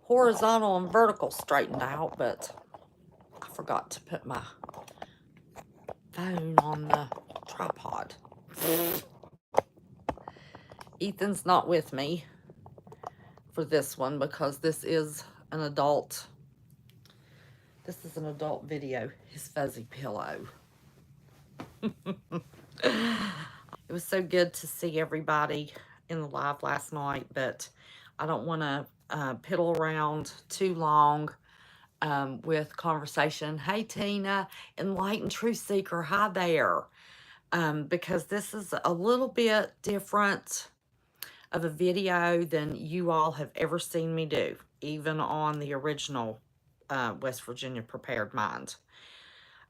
horizontal and vertical straightened out, but I forgot to put my phone on the tripod. Ethan's not with me for this one because this is an adult video. His fuzzy pillow. It was so good to see everybody in the live last night, but I don't want to piddle around too long with conversation. Hey, Tina, Enlightened Truth Seeker, hi there. Because this is a little bit different of a video than you all have ever seen me do, even on the original West Virginia Prepared Mind.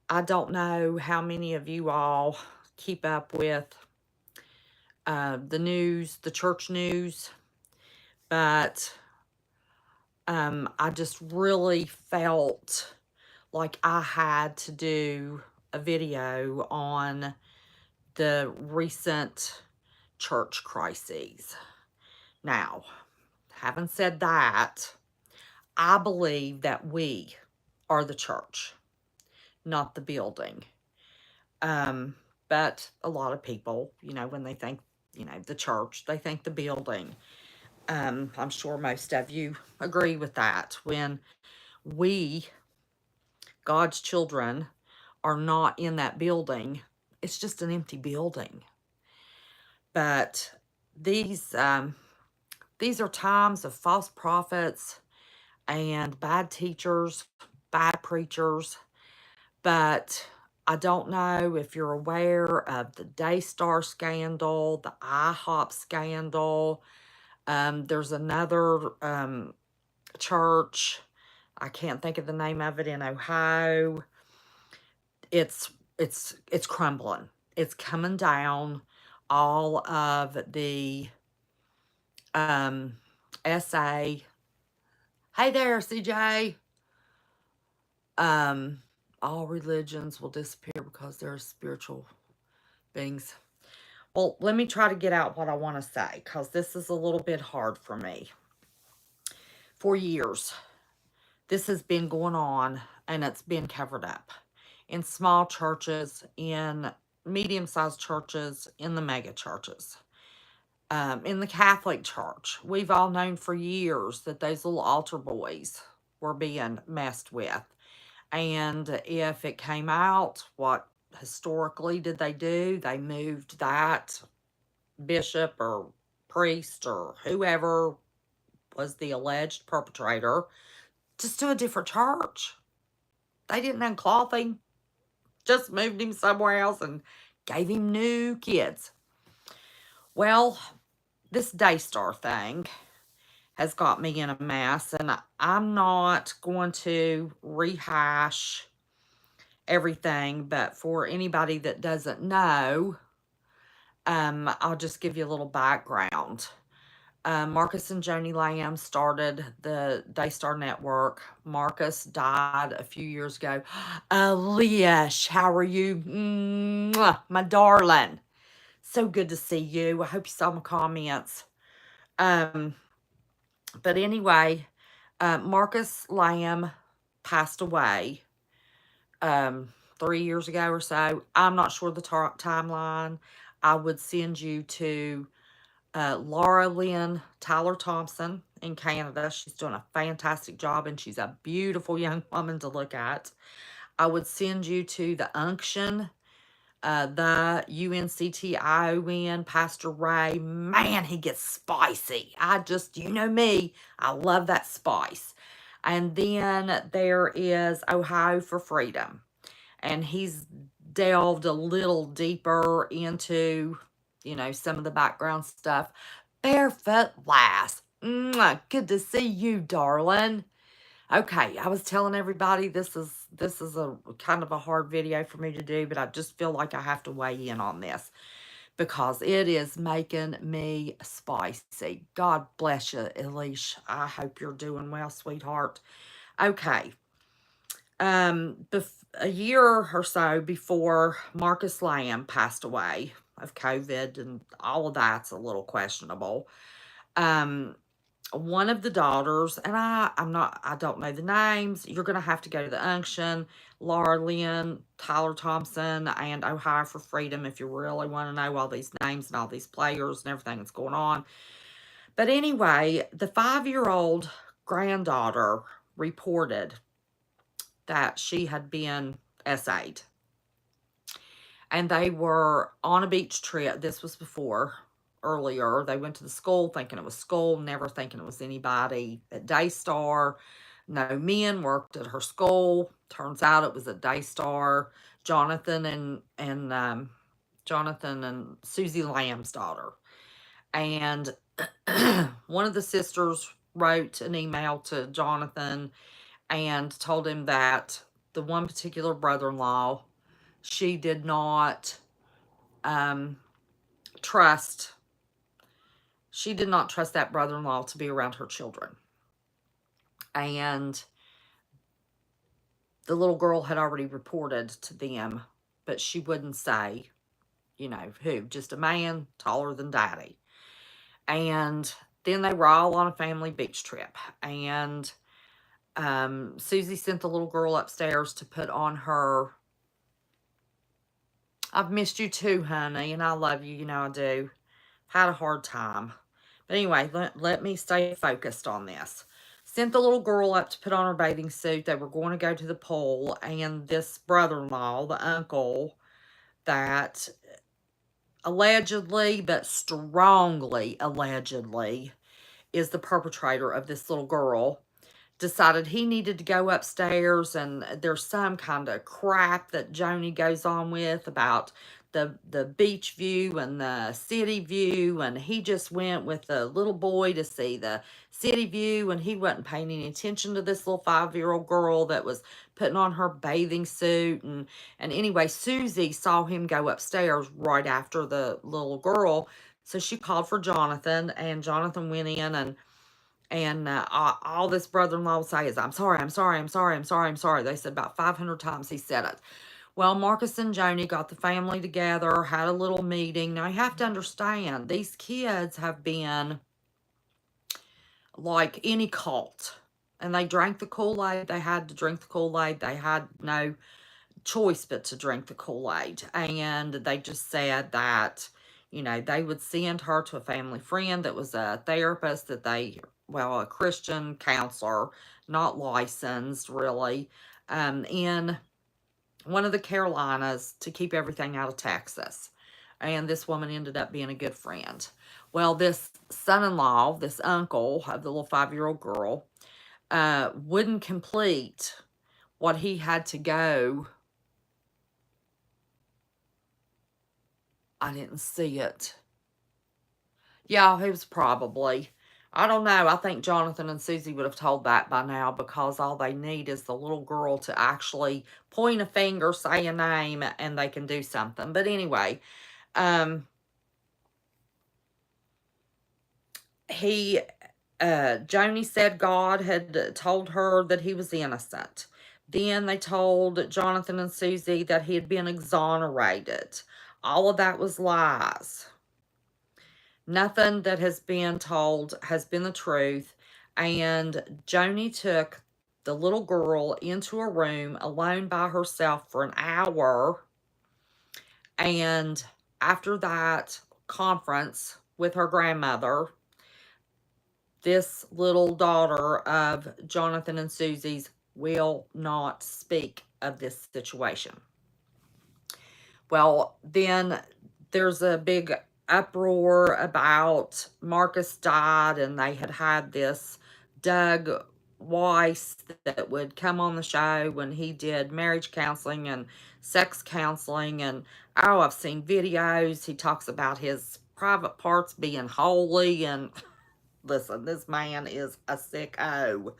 I don't know how many of you all keep up with the news, the church news, but I just really felt like I had to do a video on the recent church crises. Now, having said that, I believe that we are the church, not the building. But a lot of people, when they think, the church, they think the building. I'm sure most of you agree with that. When we, God's children, are not in that building, it's just an empty building. But these are times of false prophets and bad teachers, bad preachers. But I don't know if you're aware of the DayStar scandal, the IHOP scandal. There's another church, I can't think of the name of it, in Ohio. It's crumbling. It's coming down. All of the SA. Hey there, CJ. All religions will disappear because they're spiritual beings. Well, let me try to get out what I want to say, because this is a little bit hard for me. For years, this has been going on, and it's been covered up in small churches, in medium-sized churches, in the mega churches. In the Catholic Church, we've all known for years that those little altar boys were being messed with. And if it came out, what historically did they do? They moved that bishop or priest or whoever was the alleged perpetrator just to a different church. They didn't uncloth him, just moved him somewhere else and gave him new kids. Well, this DayStar thing has got me in a mess, and I'm not going to rehash everything, but for anybody that doesn't know, I'll just give you a little background. Marcus and Joni Lamb started the DayStar Network. Marcus died a few years ago. Leash, how are you? Mwah, my darling. So good to see you. I hope you saw my comments. But anyway, Marcus Lamb passed away 3 years ago or so. I'm not sure the timeline. I would send you to Laura Lynn Tyler Thompson in Canada. She's doing a fantastic job, and she's a beautiful young woman to look at. I would send you to the Unction, the UNCTION, Pastor Ray. Man, he gets spicy. You know me, I love that spice. And then there is Ohio for Freedom. And he's delved a little deeper into, some of the background stuff. Barefoot Lass. Mwah, good to see you, darling. Okay, I was telling everybody this is a kind of a hard video for me to do, but I just feel like I have to weigh in on this because it is making me spicy. God bless you, Elish. I hope you're doing well, sweetheart. Okay. A year or so before Marcus Lamb passed away of COVID, and all of that's a little questionable. one of the daughters, and I don't know the names. You're going to have to go to the unction. Laura Lynn, Tyler Thompson, and Ohio for Freedom if you really want to know all these names and all these players and everything that's going on. But anyway, the 5-year-old granddaughter reported that she had been SA'd. And they were on a beach trip. This was earlier. They went to the school thinking it was school, never thinking it was anybody at DayStar. No men worked at her school. Turns out it was at DayStar. Jonathan and Susie Lamb's daughter. And one of the sisters wrote an email to Jonathan and told him that the one particular brother-in-law, she did not trust that brother-in-law to be around her children. And the little girl had already reported to them, but she wouldn't say, who, just a man taller than Daddy. And then they were all on a family beach trip. And Susie sent the little girl upstairs to put on her, I've missed you too, honey, and I love you, I do. Had a hard time. But anyway, let me stay focused on this. Sent the little girl up to put on her bathing suit. They were going to go to the pool, and this brother-in-law, the uncle, that allegedly, but strongly allegedly, is the perpetrator of this little girl, decided he needed to go upstairs, and there's some kind of crap that Joni goes on with about the beach view and the city view, and he just went with the little boy to see the city view, and he wasn't paying any attention to this little 5-year-old girl that was putting on her bathing suit. And anyway, Susie saw him go upstairs right after the little girl, so she called for Jonathan, and Jonathan went in, and all this brother-in-law would say is, I'm sorry, I'm sorry, I'm sorry, I'm sorry, I'm sorry. They said about 500 times he said it. Well, Marcus and Joni got the family together, had a little meeting. Now, you have to understand, these kids have been like any cult. And they drank the Kool-Aid. They had to drink the Kool-Aid. They had no choice but to drink the Kool-Aid. And they just said that, they would send her to a family friend that was a therapist a Christian counselor, not licensed really, in one of the Carolinas to keep everything out of Texas. And this woman ended up being a good friend. Well, this son-in-law, this uncle of the little 5-year-old girl, wouldn't complete what he had to go. I didn't see it. Yeah, it was probably. I don't know. I think Jonathan and Susie would have told that by now, because all they need is the little girl to actually point a finger, say a name, and they can do something. But anyway, Joni said God had told her that he was innocent. Then they told Jonathan and Susie that he had been exonerated. All of that was lies. Nothing that has been told has been the truth. And Joni took the little girl into a room alone by herself for an hour. And after that conference with her grandmother, this little daughter of Jonathan and Susie's will not speak of this situation. Well, then there's a big uproar about Marcus died, and they had this Doug Weiss that would come on the show when he did marriage counseling and sex counseling. And I've seen videos. He talks about his private parts being holy, and listen, this man is a sicko.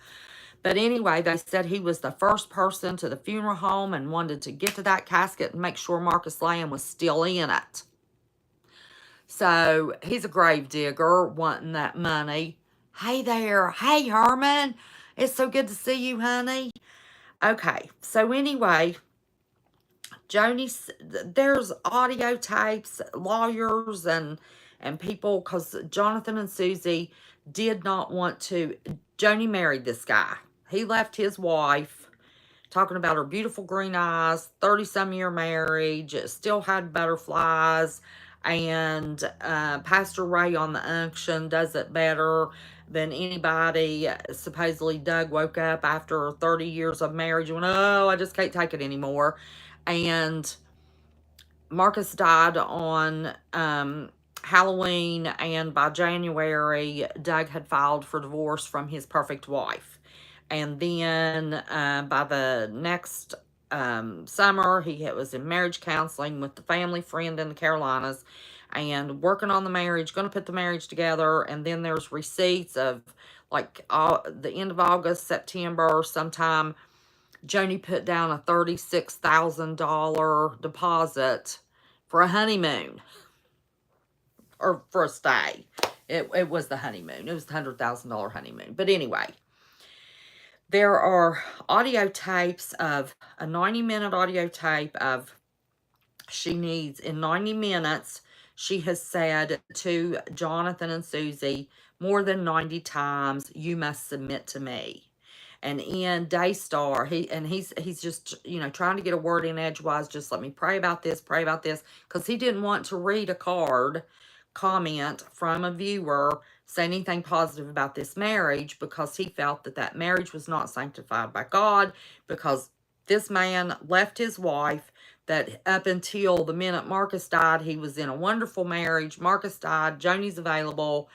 But anyway, they said he was the first person to the funeral home and wanted to get to that casket and make sure Marcus Lamb was still in it. So he's a grave digger wanting that money. Hey there. Hey, Herman. It's so good to see you, honey. Okay. So anyway, there's audio tapes, lawyers and people, because Jonathan and Susie did not want to. Joni married this guy. He left his wife, talking about her beautiful green eyes, 30-some-year marriage, still had butterflies, and Pastor Ray on the unction does it better than anybody. Supposedly, Doug woke up after 30 years of marriage and went, oh, I just can't take it anymore. And Marcus died on Halloween, and by January, Doug had filed for divorce from his perfect wife. And then by the next summer, he was in marriage counseling with the family friend in the Carolinas and working on the marriage, going to put the marriage together. And then there's receipts of like the end of August, September, sometime. Joni put down a $36,000 deposit for a honeymoon, or for a stay. It was the honeymoon. It was the $100,000 honeymoon. But anyway, there are audio tapes of a 90-minute audio tape of she needs, in 90 minutes, she has said to Jonathan and Susie more than 90 times, you must submit to me. And in DayStar, he's just, trying to get a word in edgewise, just let me pray about this, because he didn't want to read a comment from a viewer saying anything positive about this marriage, because he felt that that marriage was not sanctified by God, because this man left his wife, that up until the minute Marcus died, he was in a wonderful marriage. Marcus died, Joni's available,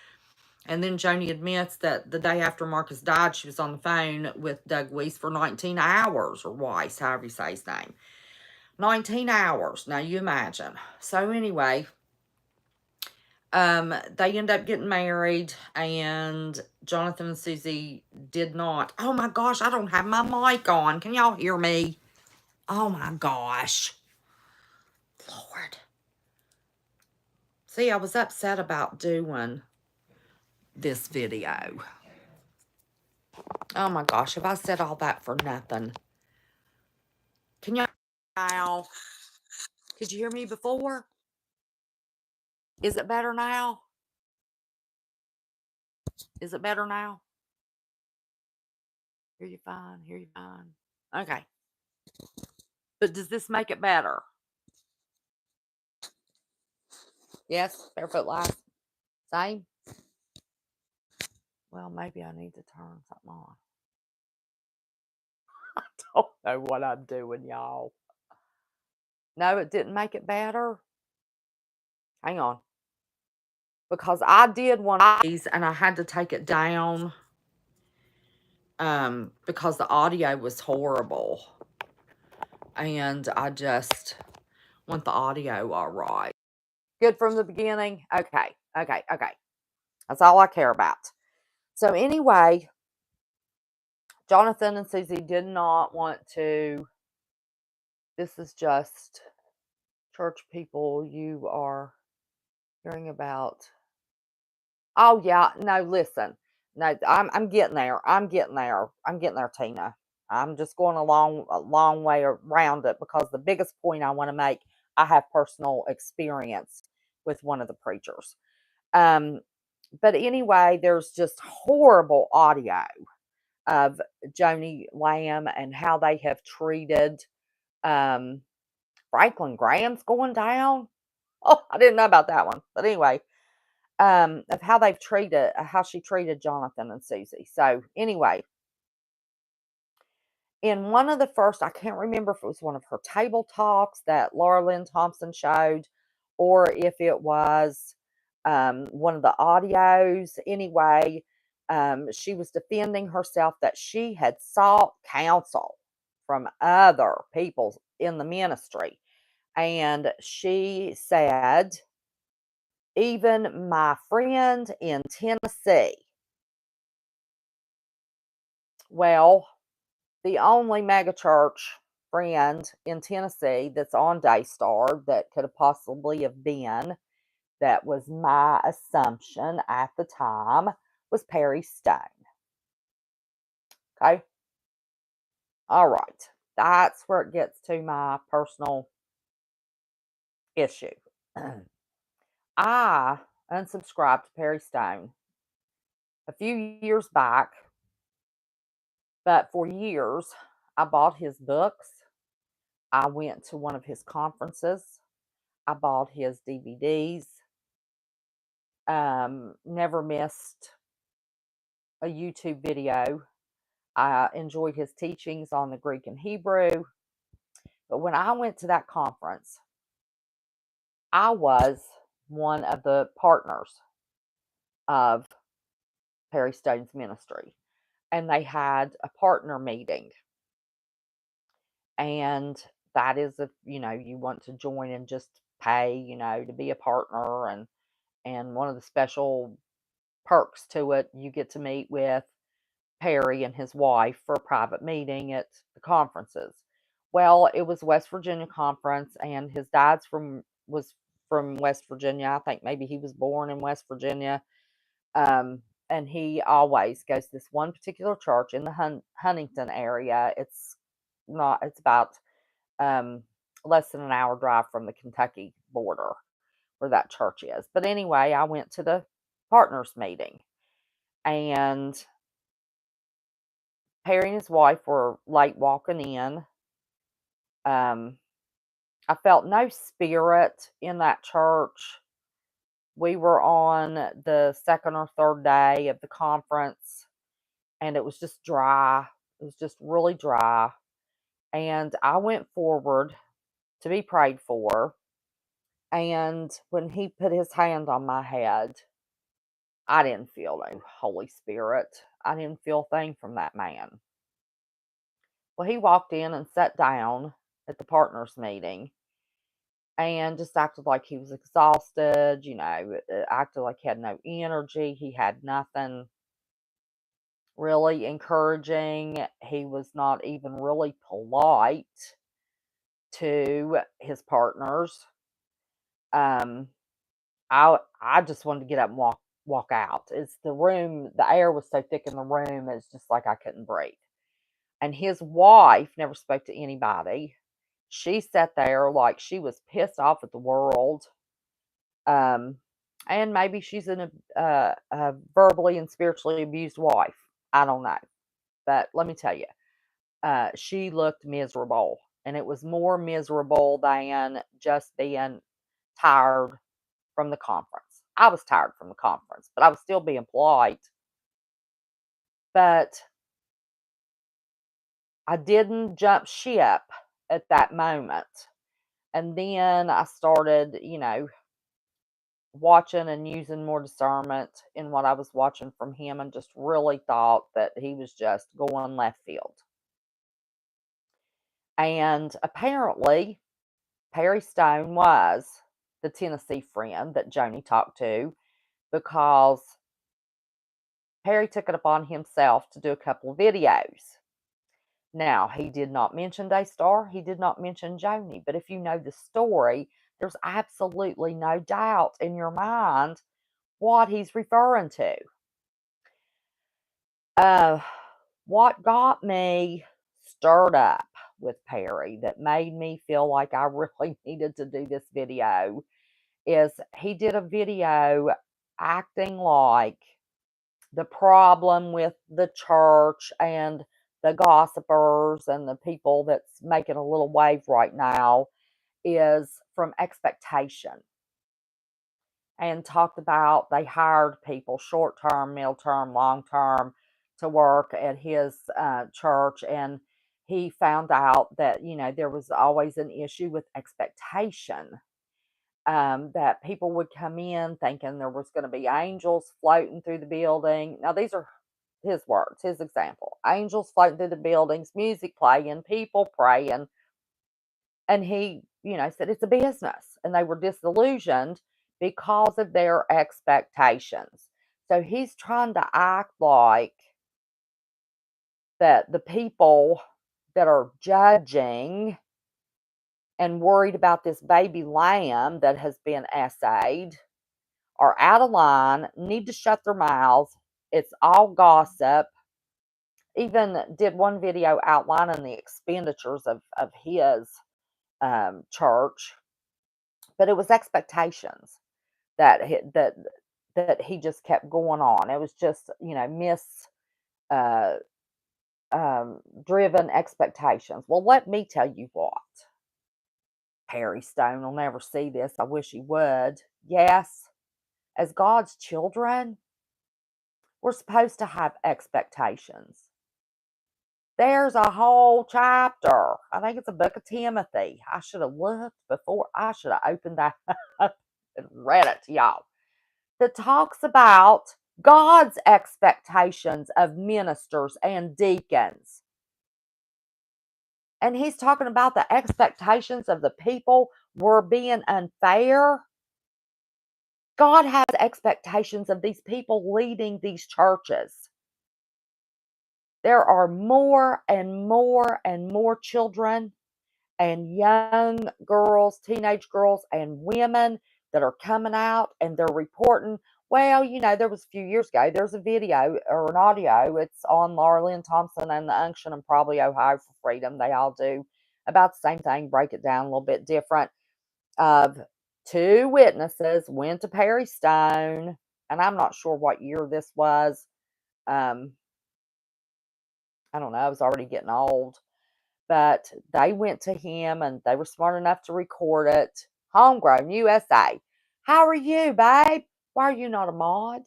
and then Joni admits that the day after Marcus died, she was on the phone with Doug Weiss for 19 hours, or Weiss, however you say his name. 19 hours. Now, you imagine. So, anyway, they end up getting married, and Jonathan and Susie did not. Oh, my gosh, I don't have my mic on. Can y'all hear me? Oh, my gosh. Lord. See, I was upset about doing this video. Oh my gosh, have I said all that for nothing? Can you now? Could you hear me before? Is it better now? Is it better now? Hear you fine, hear you fine. Okay. But does this make it better? Yes, barefoot life. Same? Well, maybe I need to turn something on. I don't know what I'm doing, y'all. No, it didn't make it better. Hang on. Because I did one of these and I had to take it down because the audio was horrible. And I just want the audio all right. Good from the beginning? Okay. That's all I care about. So anyway, Jonathan and Susie did not want to. This is just church people you are hearing about. Oh yeah, no, listen. No, I'm getting there. I'm getting there, Tina. I'm just going a long way around it, because the biggest point I want to make, I have personal experience with one of the preachers. But anyway, there's just horrible audio of Joni Lamb and how they have treated Franklin Graham's going down. Oh, I didn't know about that one. But anyway, of how they've treated, how she treated Jonathan and Susie. So anyway, in one of the first, I can't remember if it was one of her table talks that Laura Lynn Thompson showed, or if it was one of the audios. Anyway, she was defending herself that she had sought counsel from other people in the ministry. And she said, even my friend in Tennessee. Well, the only megachurch friend in Tennessee that's on DayStar that could have possibly have been, that was my assumption at the time, was Perry Stone. Okay? All right. That's where it gets to my personal issue. I unsubscribed to Perry Stone a few years back, but for years, I bought his books. I went to one of his conferences. I bought his DVDs. Never missed a YouTube video. I enjoyed his teachings on the Greek and Hebrew. But when I went to that conference, I was one of the partners of Perry Stone's ministry. And they had a partner meeting. And that is if, you want to join and just pay, to be a partner. And one of the special perks to it, you get to meet with Perry and his wife for a private meeting at the conferences. Well, it was West Virginia conference, and his dad's was from West Virginia. I think maybe he was born in West Virginia. And he always goes to this one particular church in the Huntington area. It's about less than an hour drive from the Kentucky border where that church is. But anyway, I went to the partners meeting, and Perry and his wife were late walking in. I felt no spirit in that church. We were on the second or third day of the conference, and it was just dry. It was just really dry. And I went forward to be prayed for. And when he put his hand on my head, I didn't feel no Holy Spirit. I didn't feel a thing from that man. Well, he walked in and sat down at the partners meeting and just acted like he was exhausted, acted like he had no energy. He had nothing really encouraging. He was not even really polite to his partners. I just wanted to get up and walk out. It's the room, the air was so thick in the room, it's just like I couldn't breathe. And his wife never spoke to anybody. She sat there like she was pissed off at the world. And maybe she's a verbally and spiritually abused wife. I don't know. But let me tell you, she looked miserable. And it was more miserable than just being tired from the conference. I was tired from the conference, but I was still being polite. But I didn't jump ship at that moment. And then I started, watching and using more discernment in what I was watching from him, and just really thought that he was just going left field. And apparently, Perry Stone was the Tennessee friend that Joni talked to, because Perry took it upon himself to do a couple of videos. Now, he did not mention DayStar. He did not mention Joni. But if you know the story, there's absolutely no doubt in your mind what he's referring to. What got me stirred up with Perry, that made me feel like I really needed to do this video, is he did a video acting like the problem with the church and the gossipers and the people that's making a little wave right now is from expectation. And talked about they hired people short term, middle term, long term to work at his church. And he found out that, there was always an issue with expectation. That people would come in thinking there was going to be angels floating through the building. Now, these are his words, his example. Angels floating through the buildings, music playing, people praying. And he, said it's a business. And they were disillusioned because of their expectations. So he's trying to act like that the people that are judging and worried about this baby lamb that has been essayed are out of line, need to shut their mouths. It's all gossip. Even did one video outlining the expenditures of his church, but it was expectations that that he just kept going on. It was just, uh, driven expectations. Well, let me tell you what. Perry Stone will never see this. I wish he would. Yes, as God's children, we're supposed to have expectations. There's a whole chapter. I think it's a book of Timothy. I should have looked before. I should have opened that up and read it to y'all. That talks about God's expectations of ministers and deacons. And he's talking about the expectations of the people were being unfair. God has expectations of these people leading these churches. There are more and more and more children and young girls, teenage girls, and women that are coming out and they're reporting. Well, there was a few years ago, there's a video or an audio. It's on Laura Lynn Thompson and the Unction and probably Ohio for Freedom. They all do about the same thing, break it down a little bit different. Of two witnesses went to Perry Stone, and I'm not sure what year this was. I don't know, I was already getting old. But they went to him and they were smart enough to record it. Homegrown USA. How are you, babe? Why are you not a mod?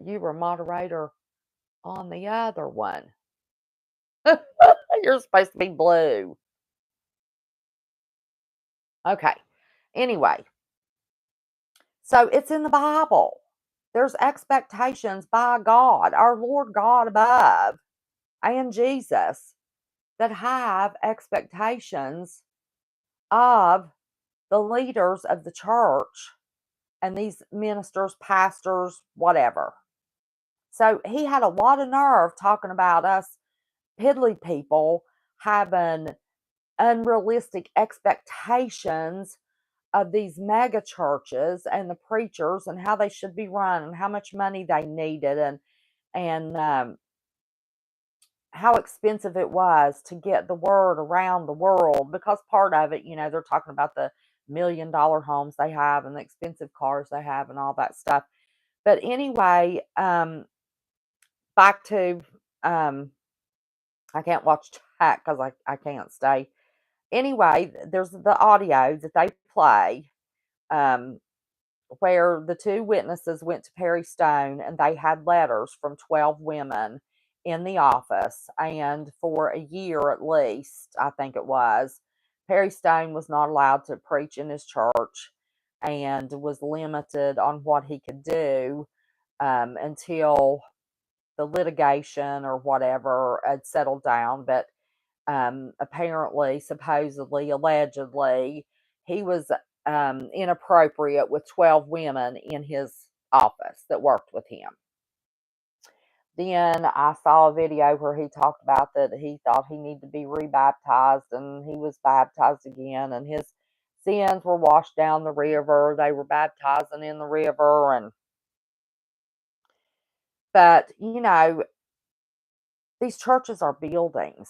You were a moderator on the other one. You're supposed to be blue. Okay. Anyway, so it's in the Bible. There's expectations by God, our Lord God above, and Jesus, that have expectations of the leaders of the church and these ministers, pastors, whatever. So he had a lot of nerve talking about us piddly people having unrealistic expectations of these mega churches and the preachers and how they should be run and how much money they needed and how expensive it was to get the word around the world, because part of it, they're talking about the $1 million homes they have and the expensive cars they have and all that stuff. But anyway, back to, I can't watch chat because I can't stay. Anyway, there's the audio that they play, where the two witnesses went to Perry Stone and they had letters from 12 women in the office. And for a year at least, I think it was, Perry Stone was not allowed to preach in his church and was limited on what he could do until the litigation or whatever had settled down. But apparently, supposedly, allegedly, he was inappropriate with 12 women in his office that worked with him. Then I saw a video where he talked about that he thought he needed to be rebaptized, and he was baptized again, and his sins were washed down the river. They were baptizing in the river, but these churches are buildings.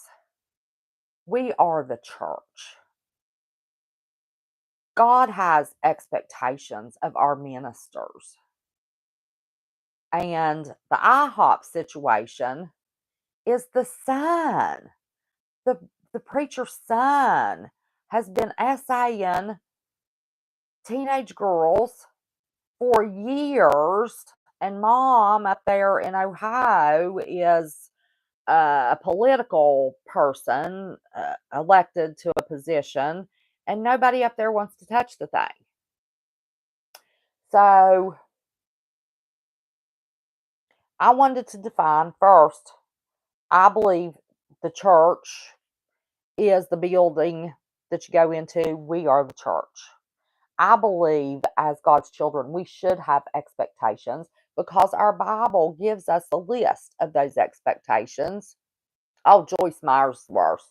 We are the church. God has expectations of our ministers. And the IHOP situation is the son. The preacher's son has been essaying teenage girls for years. And mom up there in Ohio is a political person elected to a position. And nobody up there wants to touch the thing. So I wanted to define first, I believe the church is the building that you go into. We are the church. I believe as God's children, we should have expectations because our Bible gives us a list of those expectations. Oh, Joyce Meyer's worse.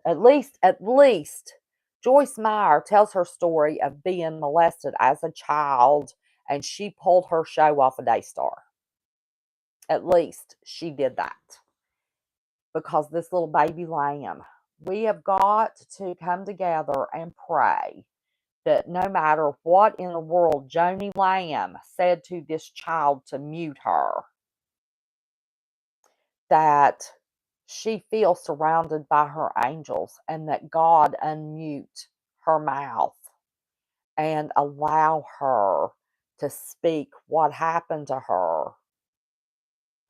At least Joyce Meyer tells her story of being molested as a child, and she pulled her show off of DayStar. At least she did that. Because this little baby lamb, we have got to come together and pray that no matter what in the world Joni Lamb said to this child to mute her, that she feels surrounded by her angels, and that God unmute her mouth and allow her to speak what happened to her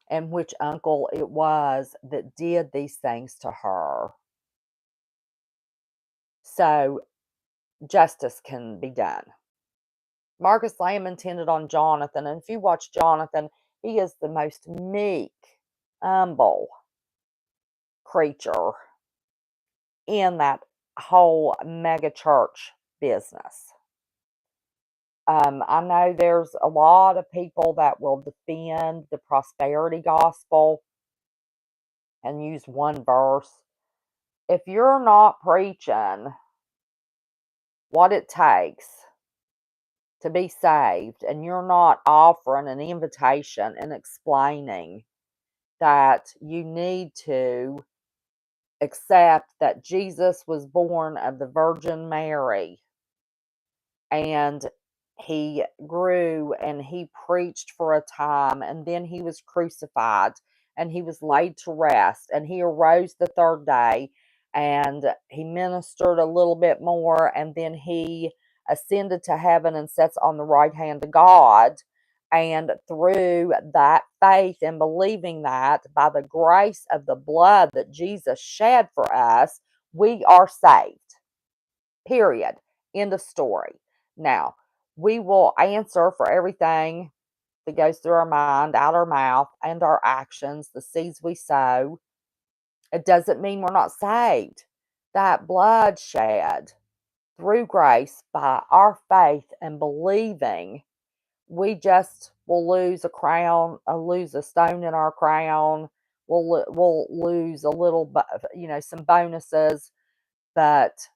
and which uncle it was that did these things to her, so justice can be done. Marcus Lamb intended on Jonathan, and if you watch Jonathan, he is the most meek, humble creature in that whole mega church business. I know there's a lot of people that will defend the prosperity gospel and use one verse. If you're not preaching what it takes to be saved, and you're not offering an invitation and explaining that you need to accept that Jesus was born of the Virgin Mary, and he grew and he preached for a time, and then he was crucified and he was laid to rest, and he arose the third day, and he ministered a little bit more, and then he ascended to heaven and sits on the right hand of God. And through that faith and believing that, by the grace of the blood that Jesus shed for us, we are saved. Period. End of story. Now, we will answer for everything that goes through our mind, out our mouth, and our actions, the seeds we sow. It doesn't mean we're not saved. That blood shed through grace by our faith and believing, we just will lose a crown, lose a stone in our crown. We'll lose a little, some bonuses, but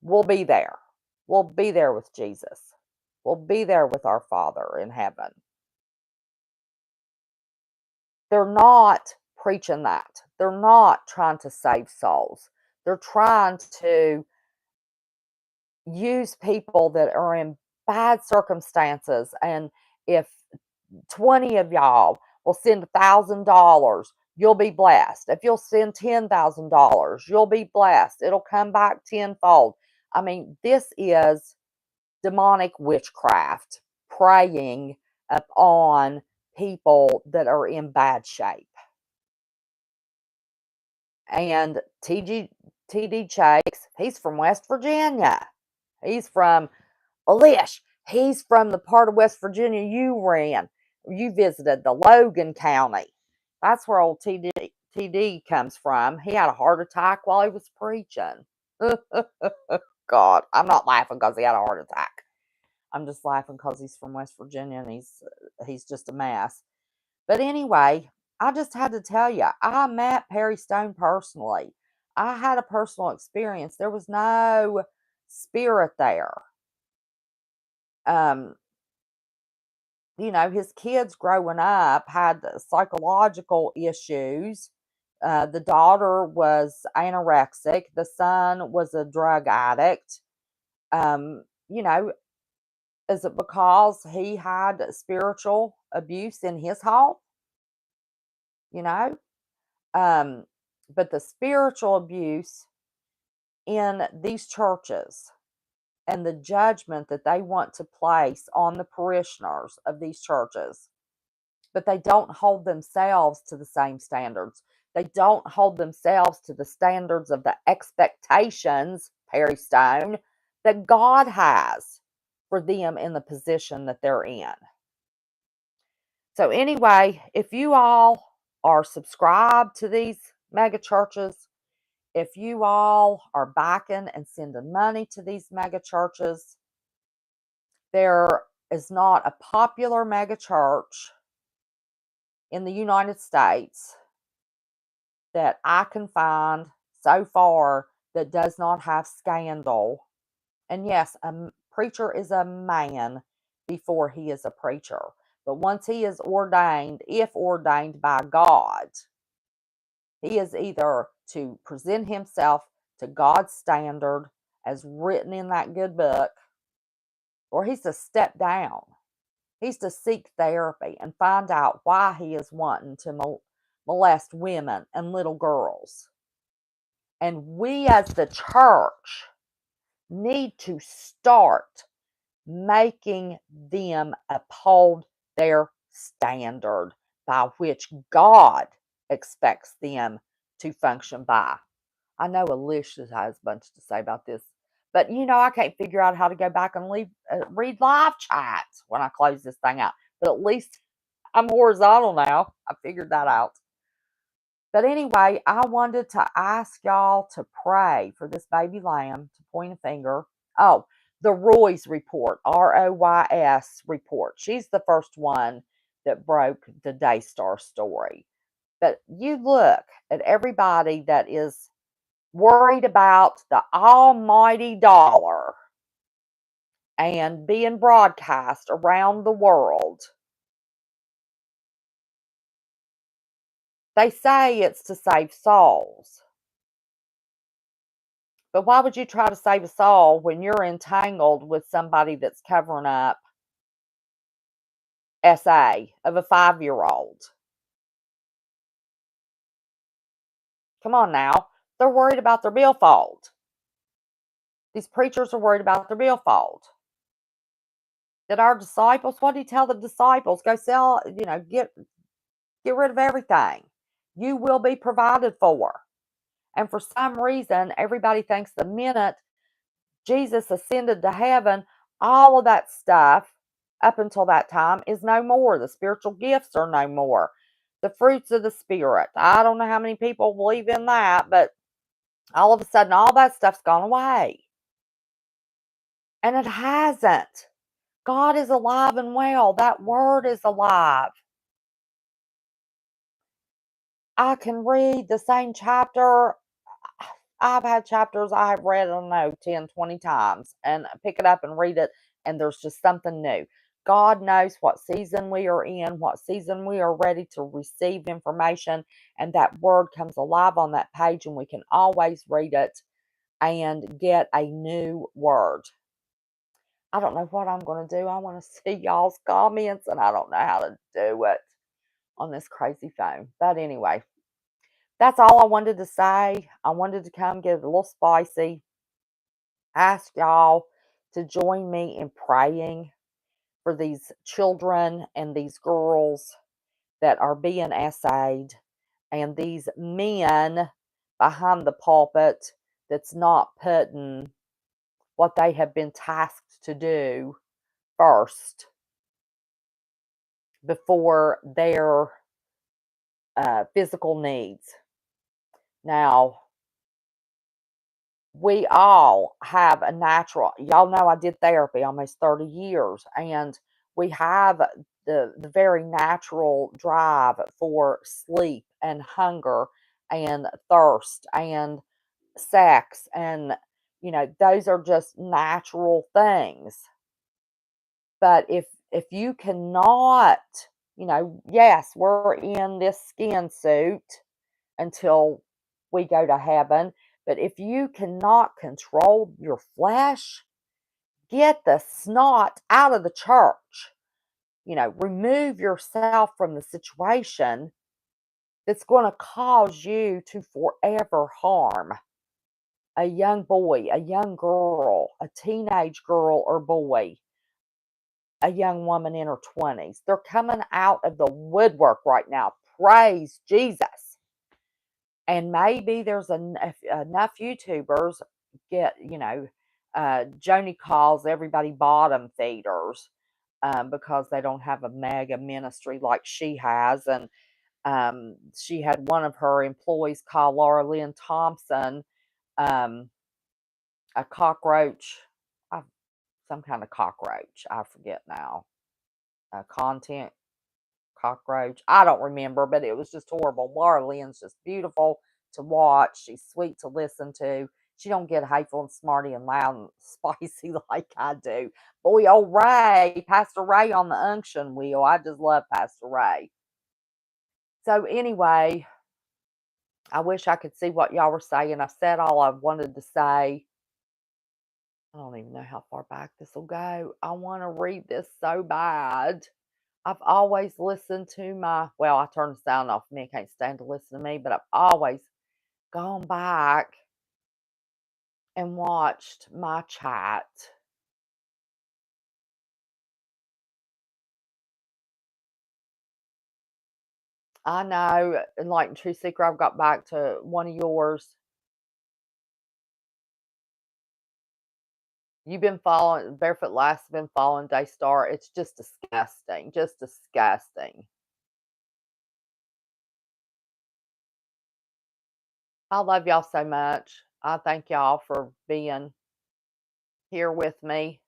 we'll be there. We'll be there with Jesus. We'll be there with our Father in heaven. They're not preaching that. They're not trying to save souls. They're trying to use people that are in bad circumstances. And if 20 of y'all will send $1,000, you'll be blessed. If you'll send $10,000, you'll be blessed. It'll come back tenfold. I mean, this is demonic witchcraft preying upon people that are in bad shape. And TD Chakes, he's from West Virginia. He's from Alish. He's from the part of West Virginia you visited, the Logan County. That's where old TD comes from. He had a heart attack while he was preaching. God, I'm not laughing because he had a heart attack. I'm just laughing because he's from West Virginia and he's just a mess. But anyway, I just had to tell you, I met Perry Stone personally. I had a personal experience. There was no spirit there. His kids growing up had psychological issues. The daughter was anorexic. The son was a drug addict. Is it because he had spiritual abuse in his home? But the spiritual abuse in these churches and the judgment that they want to place on the parishioners of these churches, but they don't hold themselves to the same standards. They don't hold themselves to the standards of the expectations, Perry Stone, that God has for them in the position that they're in. So anyway, if you all are subscribed to these mega churches, if you all are backing and sending money to these mega churches, there is not a popular mega church in the United States that I can find so far that does not have scandal. And yes, a preacher is a man before he is a preacher. But once he is ordained, if ordained by God, he is either to present himself to God's standard as written in that good book, or he's to step down. He's to seek therapy and find out why he is wanting to molest women and little girls. And we as the church need to start making them uphold their standard by which God expects them to function by. I know Alicia has a bunch to say about this, but I can't figure out how to go back and read live chats when I close this thing out. But at least I'm horizontal now. I figured that out. But anyway, I wanted to ask y'all to pray for this baby lamb, to point a finger. Oh, the Roy's report, ROYS report. She's the first one that broke the DayStar story. But you look at everybody that is worried about the almighty dollar and being broadcast around the world. They say it's to save souls. But why would you try to save a soul when you're entangled with somebody that's covering up SA of a 5-year-old? Come on now. They're worried about their billfold. These preachers are worried about their billfold. Did our disciples, what did he tell the disciples? Go sell, get rid of everything. You will be provided for. And for some reason, everybody thinks the minute Jesus ascended to heaven, all of that stuff up until that time is no more. The spiritual gifts are no more. The fruits of the Spirit. I don't know how many people believe in that, but all of a sudden, all that stuff's gone away. And it hasn't. God is alive and well. That word is alive. I can read the same chapter. I've had chapters I have read, I don't know, 10, 20 times, and pick it up and read it, and there's just something new. God knows what season we are in, what season we are ready to receive information, and that word comes alive on that page, and we can always read it and get a new word. I don't know what I'm going to do. I want to see y'all's comments, and I don't know how to do it on this crazy phone. But anyway, that's all I wanted to say. I wanted to come get a little spicy. Ask y'all to join me in praying for these children and these girls that are being essayed, and these men behind the pulpit that's not putting what they have been tasked to do first before their physical needs. Now, we all have a natural, y'all know I did therapy almost 30 years, and we have the very natural drive for sleep and hunger and thirst and sex, and those are just natural things. But if you cannot, yes, we're in this skin suit until we go to heaven. But if you cannot control your flesh, get the snot out of the church. Remove yourself from the situation that's going to cause you to forever harm a young boy, a young girl, a teenage girl or boy, a young woman in her 20s. They're coming out of the woodwork right now. Praise Jesus. And maybe there's enough YouTubers get, Joni calls everybody bottom feeders because they don't have a mega ministry like she has. And she had one of her employees call Laura Lynn Thompson a cockroach, some kind of cockroach. I forget now. Content cockroach. I don't remember, but it was just horrible. Laura Lynn's just beautiful to watch. She's sweet to listen to. She don't get hateful and smarty and loud and spicy like I do. Boy, old Ray, Pastor Ray on the unction wheel. I just love Pastor Ray. So anyway, I wish I could see what y'all were saying. I said all I wanted to say. I don't even know how far back this will go. I want to read this so bad. I've always listened to well, I turn the sound off. Me can't stand to listen to me, but I've always gone back and watched my chat. I know, and like True Secret, I've got back to one of yours. You've been following Barefoot Lass, been following DayStar. It's just disgusting, just disgusting. I love y'all so much. I thank y'all for being here with me.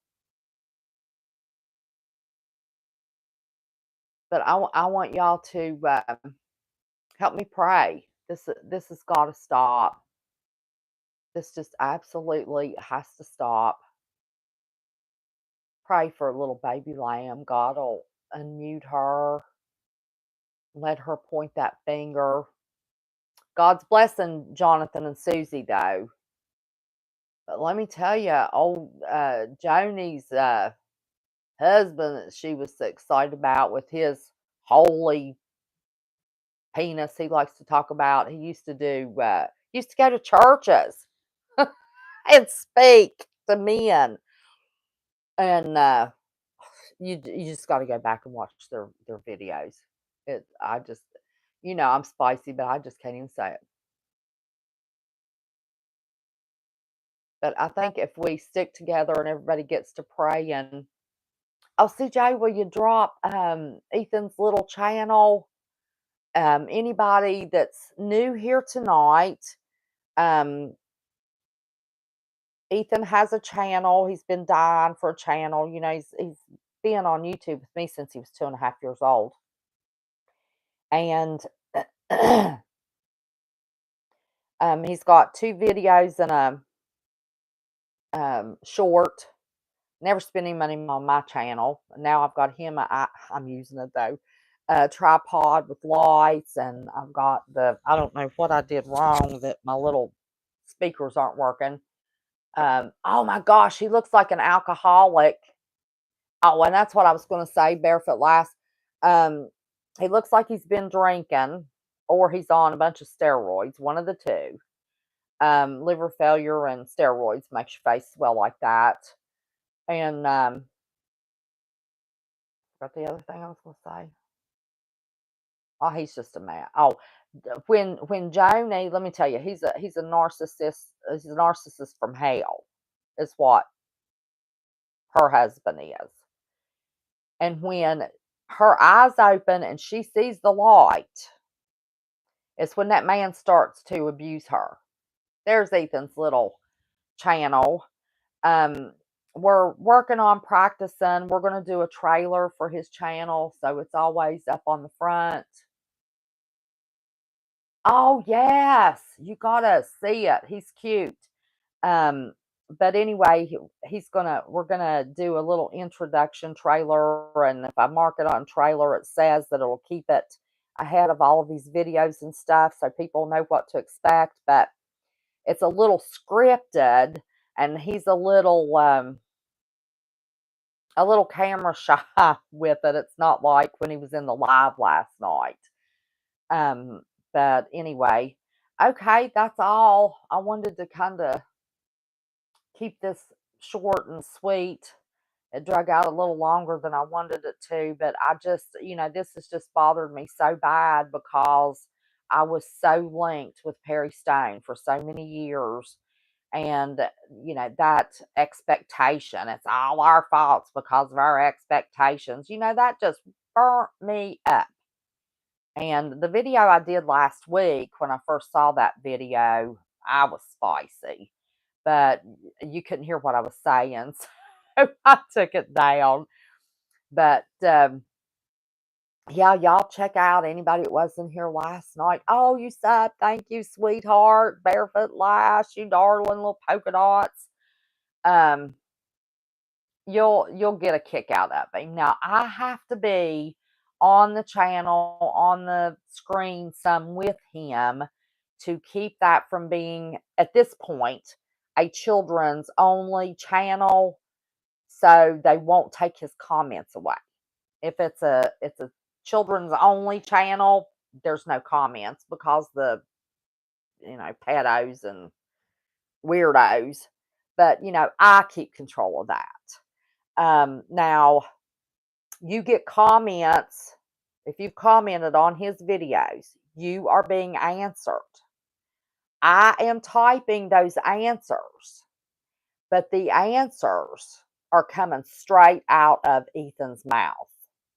But I want y'all to help me pray. This has got to stop. This just absolutely has to stop. Pray for a little baby lamb. God will unmute her. Let her point that finger. God's blessing Jonathan and Susie, though. But let me tell you, old Joni's husband that she was so excited about with his holy penis he likes to talk about. He used to used to go to churches and speak to men. And you just got to go back and watch their videos. I just, I'm spicy, but I just can't even say it. But I think if we stick together and everybody gets to pray, and oh, CJ, will you drop Ethan's little channel? Anybody that's new here tonight, Ethan has a channel. He's been dying for a channel. He's been on YouTube with me since he was 2.5 years old. And he's got 2 videos and a short. Never spent any money on my channel. Now I've got him. I'm using it though. A tripod with lights, and I've got I don't know what I did wrong that my little speakers aren't working. Oh my gosh, he looks like an alcoholic. Oh, and that's what I was going to say, Barefoot Lass. He looks like he's been drinking, or he's on a bunch of steroids, one of the two. Liver failure and steroids makes your face swell like that. And what the other thing I was going to say? Oh, he's just a man. Oh, when Joni, let me tell you, he's a narcissist. He's a narcissist from hell, is what her husband is. And when her eyes open and she sees the light, it's when that man starts to abuse her. There's Ethan's little channel. We're working on practicing. We're going to do a trailer for his channel, so it's always up on the front. Oh, yes. You got to see it. He's cute. But anyway, we're gonna do a little introduction trailer, and if I mark it on trailer, it says that it'll keep it ahead of all of these videos and stuff, so people know what to expect. But it's a little scripted, and he's a little camera shy with it. It's not like when he was in the live last night. But anyway, okay, that's all. I wanted to kind of keep this short and sweet. It drug out a little longer than I wanted it to, but I just, this has just bothered me so bad because I was so linked with Perry Stone for so many years. And, that expectation, it's all our faults because of our expectations, that just burnt me up. And the video I did last week, when I first saw that video, I was spicy, but you couldn't hear what I was saying, so I took it down. But yeah, y'all check out anybody that wasn't here last night. Oh, you sub, thank you, sweetheart, Barefoot Lash, you darling little polka dots. You'll get a kick out of it. Now I have to be on the channel, on the screen some with him to keep that from being, at this point, a children's only channel, so they won't take his comments away. If it's a children's only channel, there's no comments because the pedos and weirdos. But I keep control of that. Now you get comments. If you've commented on his videos, you are being answered. I am typing those answers, but the answers are coming straight out of Ethan's mouth.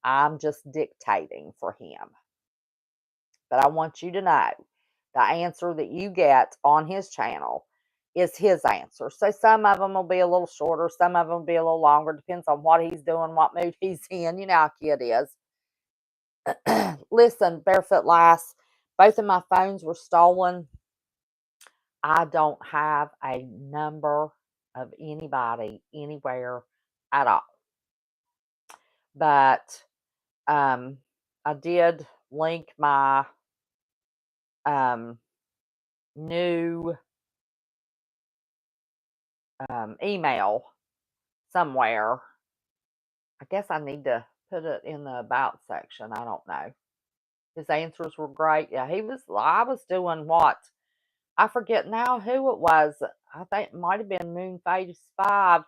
I'm just dictating for him. But I want you to know the answer that you get on his channel is his answer. So some of them will be a little shorter, some of them will be a little longer. Depends on what he's doing, what mood he's in. You know how kid is. Listen, Barefoot Lass, both of my phones were stolen. I don't have a number of anybody anywhere at all. But I did link my new email somewhere. I guess I need to put it in the about section. I don't know. His answers were great. Yeah, I was doing what? I forget now who it was. I think it might have been Moonface 5.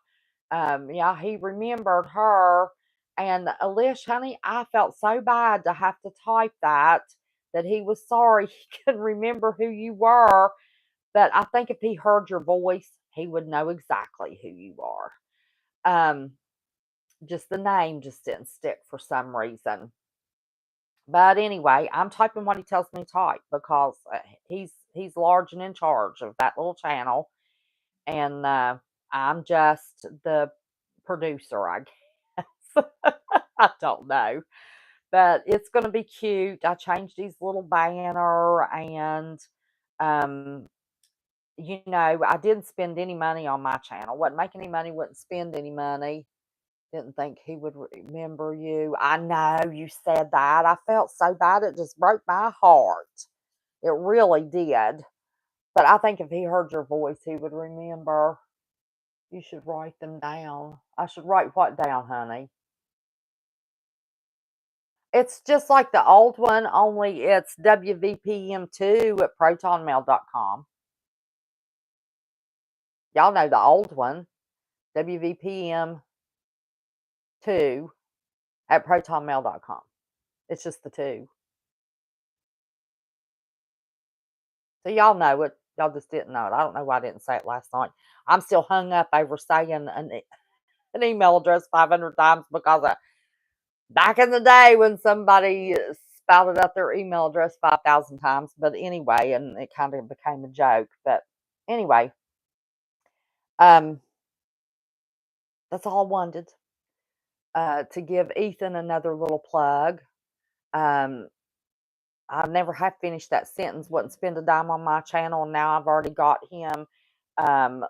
Yeah, he remembered her. And Alish, honey, I felt so bad to have to type that he was sorry he couldn't remember who you were. But I think if he heard your voice, he would know exactly who you are. Just the name just didn't stick for some reason. But anyway, I'm typing what he tells me to type because he's large and in charge of that little channel, and I'm just the producer, I guess. I don't know, but it's going to be cute. I changed his little banner, and I didn't spend any money on my channel. Wasn't making any money. Wouldn't spend any money. Didn't think he would remember you. I know you said that. I felt so bad. It just broke my heart. It really did. But I think if he heard your voice, he would remember. You should write them down. I should write what down, honey? It's just like the old one, only it's WVPM2 at protonmail.com. Y'all know the old one, WVPM2 at protonmail.com. It's just the two. So y'all know it. Y'all just didn't know it. I don't know why I didn't say it last night. I'm still hung up over saying an email address 500 times because back in the day when somebody spouted out their email address 5,000 times. But anyway, and it kind of became a joke. But anyway, that's all I wanted. To give Ethan another little plug. I never have finished that sentence. Wouldn't spend a dime on my channel, and now I've already got him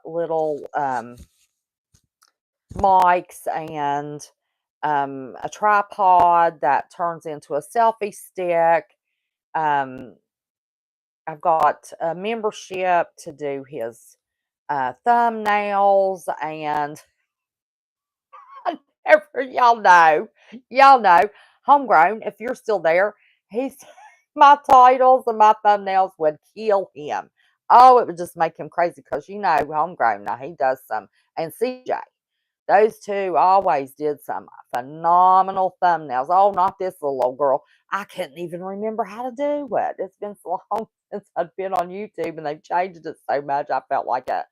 little mics and a tripod that turns into a selfie stick. I've got a membership to do his thumbnails, and y'all know, Homegrown, if you're still there, he's my titles and my thumbnails would kill him. Oh, it would just make him crazy because Homegrown, now he does some, and CJ. Those two always did some phenomenal thumbnails. Oh, not this little old girl. I couldn't even remember how to do it. It's been so long since I've been on YouTube, and they've changed it so much. I felt like I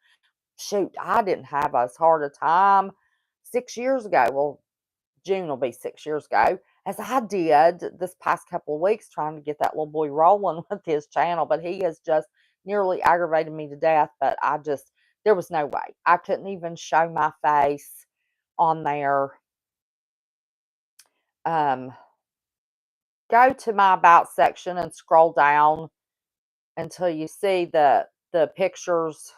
didn't have as hard a time 6 years ago. Well, June will be 6 years ago, as I did this past couple of weeks trying to get that little boy rolling with his channel. But he has just nearly aggravated me to death. But there was no way. I couldn't even show my face on there. Go to my about section and scroll down until you see the pictures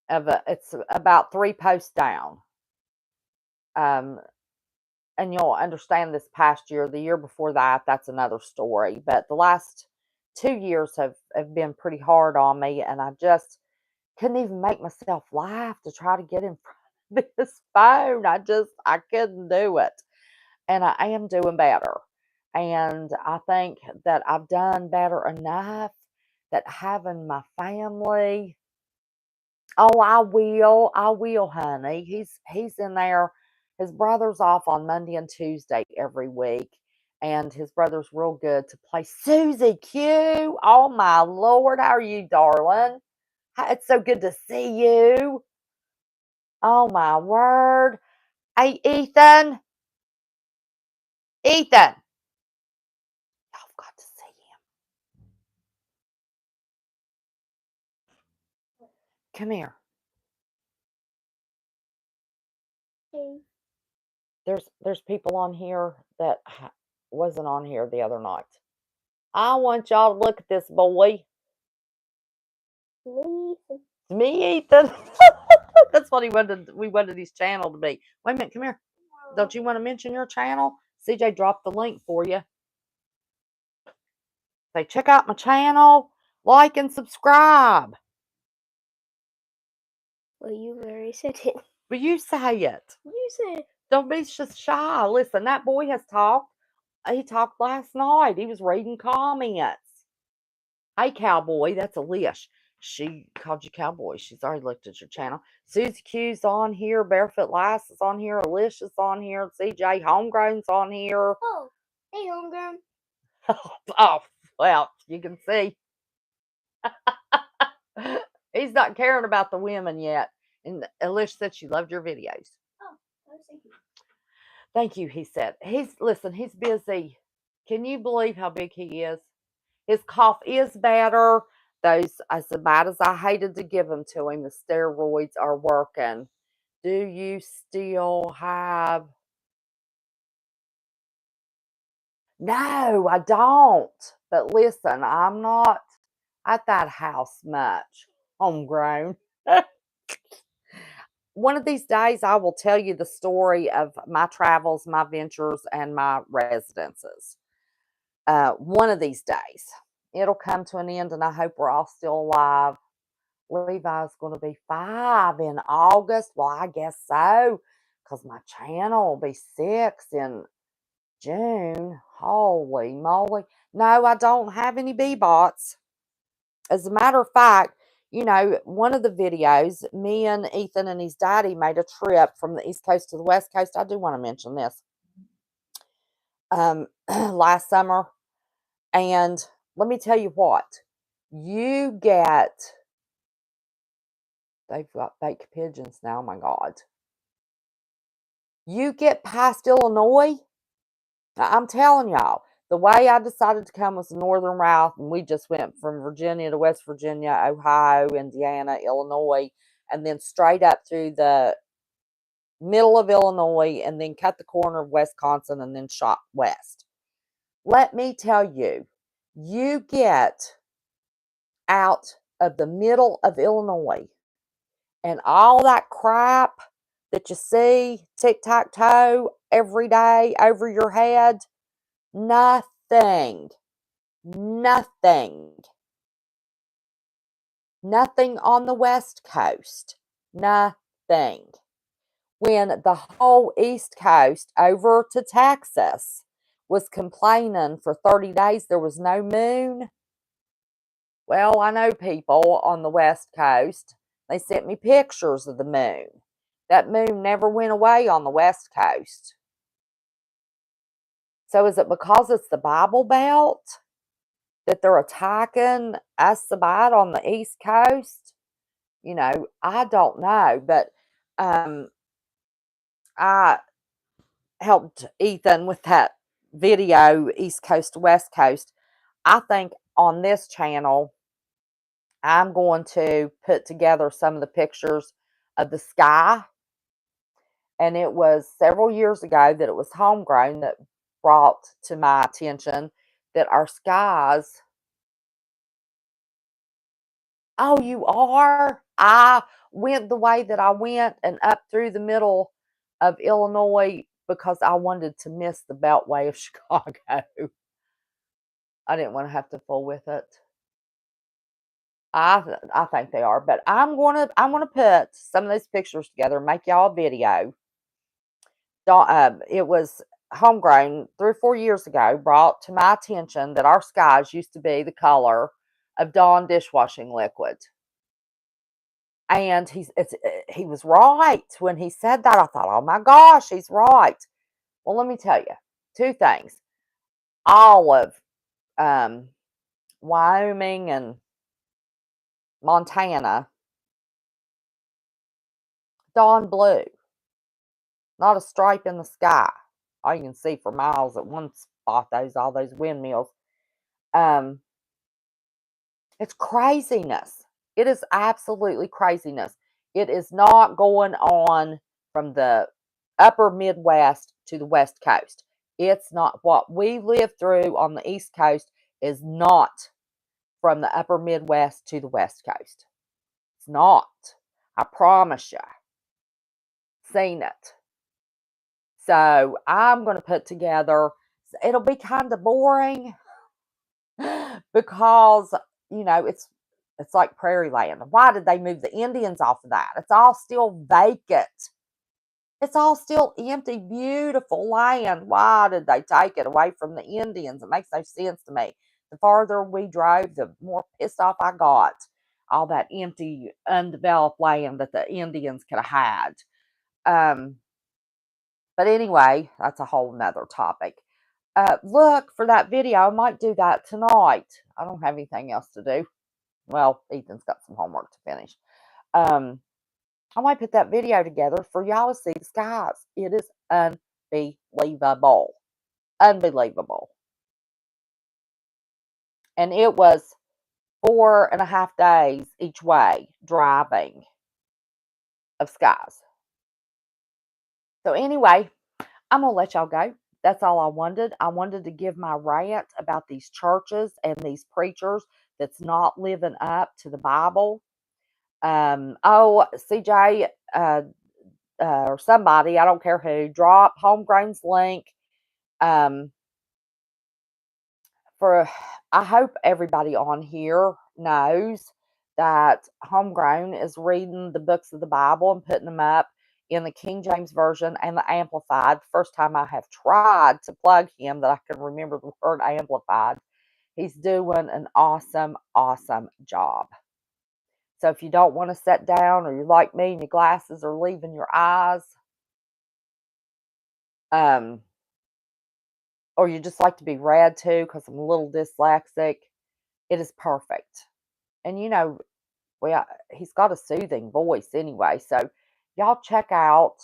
of it's about 3 posts down. And you'll understand this past year. The year before that, that's another story. But the last 2 years have been pretty hard on me, and I just couldn't even make myself laugh to try to get in front of this phone. I couldn't do it. And I am doing better. And I think that I've done better enough that having my family. Oh, I will, honey. He's in there. His brother's off on Monday and Tuesday every week, and his brother's real good to play Susie Q. Oh my Lord, how are you, darling? It's so good to see you. Oh my word. Hey, Ethan. Ethan. I've got to see him. Come here. There's people on here that wasn't on here the other night. I want y'all to look at this boy. Me, Ethan. That's what we wanted his channel to be. Wait a minute, come here. Don't you want to mention your channel? CJ dropped the link for you. Say, check out my channel, like and subscribe. Well, you already said it. But you say it. You said. Don't be just shy. Listen, that boy has talked. He talked last night. He was reading comments. Hey, cowboy, that's Alish. She called you cowboy. She's already looked at your channel. Susie Q's on here. Barefoot Lass is on here. Alish is on here. CJ Homegrown's on here. Oh, hey, Homegrown. Oh, well, you can see. He's not caring about the women yet. And Alish said she loved your videos. Oh, thank you. Thank you, he said. He's busy. Can you believe how big he is? His cough is better. Those, as bad as I hated to give them to him, the steroids are working. Do you still have? No, I don't. But listen, I'm not at that house much. Homegrown. One of these days, I will tell you the story of my travels, my ventures, and my residences. One of these days, it'll come to an end, and I hope we're all still alive. Levi's going to be 5 in August. Well, I guess so, because my channel will be 6 in June. Holy moly. No, I don't have any B-bots. As a matter of fact, you know, one of the videos, me and Ethan and his daddy made a trip from the East Coast to the West Coast. I do want to mention this. Last summer. And let me tell you what. You get... They've got fake pigeons now. Oh, my God. You get past Illinois. I'm telling y'all. The way I decided to come was the northern route, and we just went from Virginia to West Virginia, Ohio, Indiana, Illinois, and then straight up through the middle of Illinois, and then cut the corner of Wisconsin, and then shot west. Let me tell you, you get out of the middle of Illinois, and all that crap that you see tic-tac-toe every day over your head, nothing on the West Coast, nothing. When the whole East Coast over to Texas was complaining for 30 days there was no moon. Well, I know people on the West Coast, they sent me pictures of the moon. That moon never went away on the West Coast. So is it because it's the Bible Belt that they're attacking us so bad on the East Coast? You know, I don't know, but I helped Ethan with that video, East Coast to West Coast. I think on this channel, I'm going to put together some of the pictures of the sky. And it was several years ago that it was Homegrown that brought to my attention that our skies... Oh, you are? I went the way that I went and up through the middle of Illinois because I wanted to miss the Beltway of Chicago. I didn't want to have to fool with it. I think they are, but I'm gonna put some of these pictures together and make y'all a video. It was homegrown 3 or 4 years ago, brought to my attention that our skies used to be the color of Dawn dishwashing liquid. And he was right when he said that. I thought, oh my gosh, he's right. Well, let me tell you two things. All of Wyoming and Montana, dawn blue, not a stripe in the sky. All you can see for miles at one spot, all those windmills. It's craziness. It is absolutely craziness. It is not going on from the upper Midwest to the West Coast. It's not what we live through on the East Coast is not from the upper Midwest to the West Coast. It's not. I promise you. Seen it. So I'm going to put together, it'll be kind of boring because, it's like prairie land. Why did they move the Indians off of that? It's all still vacant. It's all still empty, beautiful land. Why did they take it away from the Indians? It makes no sense to me. The farther we drove, the more pissed off I got. All that empty, undeveloped land that the Indians could have had. But anyway, that's a whole nother topic. Look for that video. I might do that tonight. I don't have anything else to do. Well, Ethan's got some homework to finish. I might put that video together for y'all to see the skies. It is unbelievable. Unbelievable. And it was 4.5 days each way driving of skies. So anyway, I'm going to let y'all go. That's all I wanted. I wanted to give my rant about these churches and these preachers that's not living up to the Bible. CJ or somebody, I don't care who, drop Homegrown's link. I hope everybody on here knows that Homegrown is reading the books of the Bible and putting them up in the King James Version and the Amplified. First time I have tried to plug him that I can remember the word Amplified. He's doing an awesome, awesome job. So if you don't want to sit down, or you're like me and your glasses are leaving your eyes, or you just like to be read to because I'm a little dyslexic, it is perfect. And he's got a soothing voice anyway. So y'all check out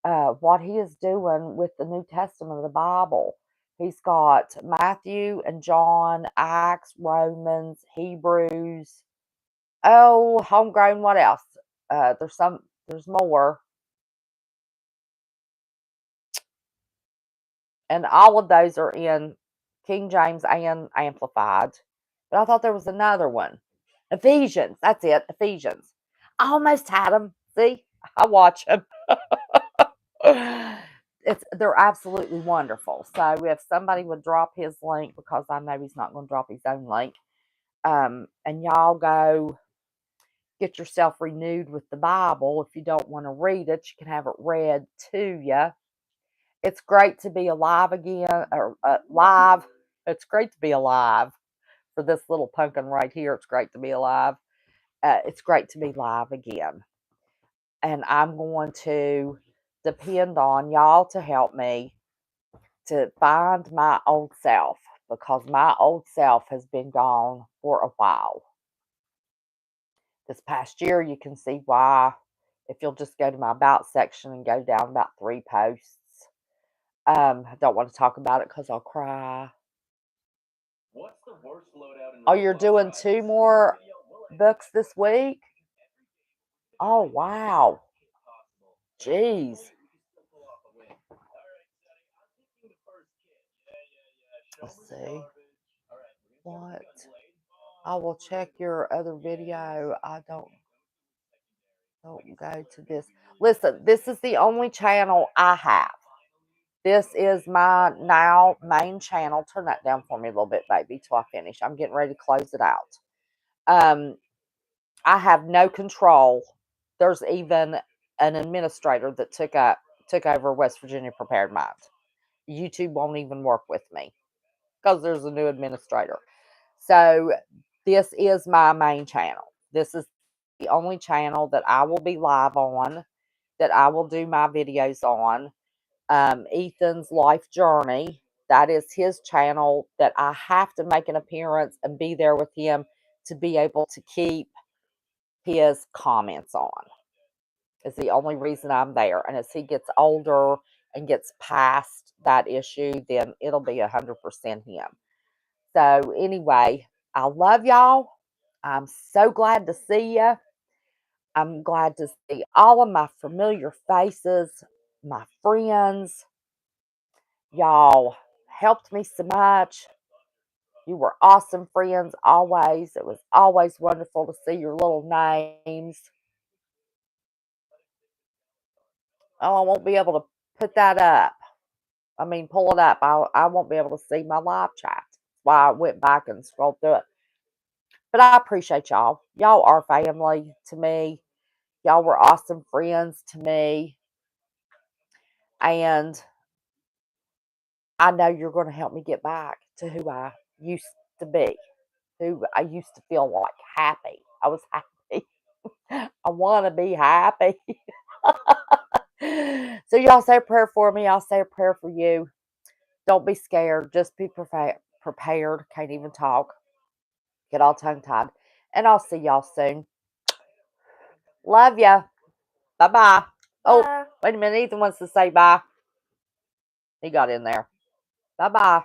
what he is doing with the New Testament of the Bible. He's got Matthew and John, Acts, Romans, Hebrews. Oh, Homegrown, what else? There's more. And all of those are in King James and Amplified. But I thought there was another one. Ephesians. That's it. Ephesians. I almost had them. See? I watch them. They're absolutely wonderful. So if somebody would drop his link, because I know he's not going to drop his own link, and y'all go get yourself renewed with the Bible. If you don't want to read it, you can have it read to you. It's great to be alive again, or live. It's great to be alive for this little pumpkin right here. It's great to be alive. It's great to be live again. And I'm going to depend on y'all to help me to find my old self, because my old self has been gone for a while. This past year, you can see why if you'll just go to my About section and go down about 3 posts. I don't want to talk about it because I'll cry. What's the worst loadout in oh, you're doing 2 more books this week? Oh, wow. Jeez. Let's see. What? I will check your other video. I don't go to this. Listen, this is the only channel I have. This is my now main channel. Turn that down for me a little bit, baby, till I finish. I'm getting ready to close it out. I have no control. There's even an administrator that took over West Virginia Prepared Mind. YouTube won't even work with me because there's a new administrator. So this is my main channel. This is the only channel that I will be live on, that I will do my videos on. Ethan's life journey, that is his channel that I have to make an appearance and be there with him to be able to keep his comments on. Is the only reason I'm there. And as he gets older and gets past that issue, then it'll be 100% him. So anyway, I love y'all. I'm so glad to see you. I'm glad to see all of my familiar faces, my friends. Y'all helped me so much. You were awesome friends always. It was always wonderful to see your little names. Oh, I won't be able to put that up. I mean, pull it up. I won't be able to see my live chat. That's why I went back and scrolled through it. But I appreciate y'all. Y'all are family to me. Y'all were awesome friends to me. And I know you're going to help me get back to who I used to be, who I used to feel like happy. I was happy. I want to be happy. So y'all say a prayer for me. I'll say a prayer for you. Don't be scared. Just be prepared. Can't even talk. Get all tongue-tied. And I'll see y'all soon. Love ya. Bye-bye. Oh, Bye. wait a minute. Ethan wants to say bye. He got in there. Bye-bye.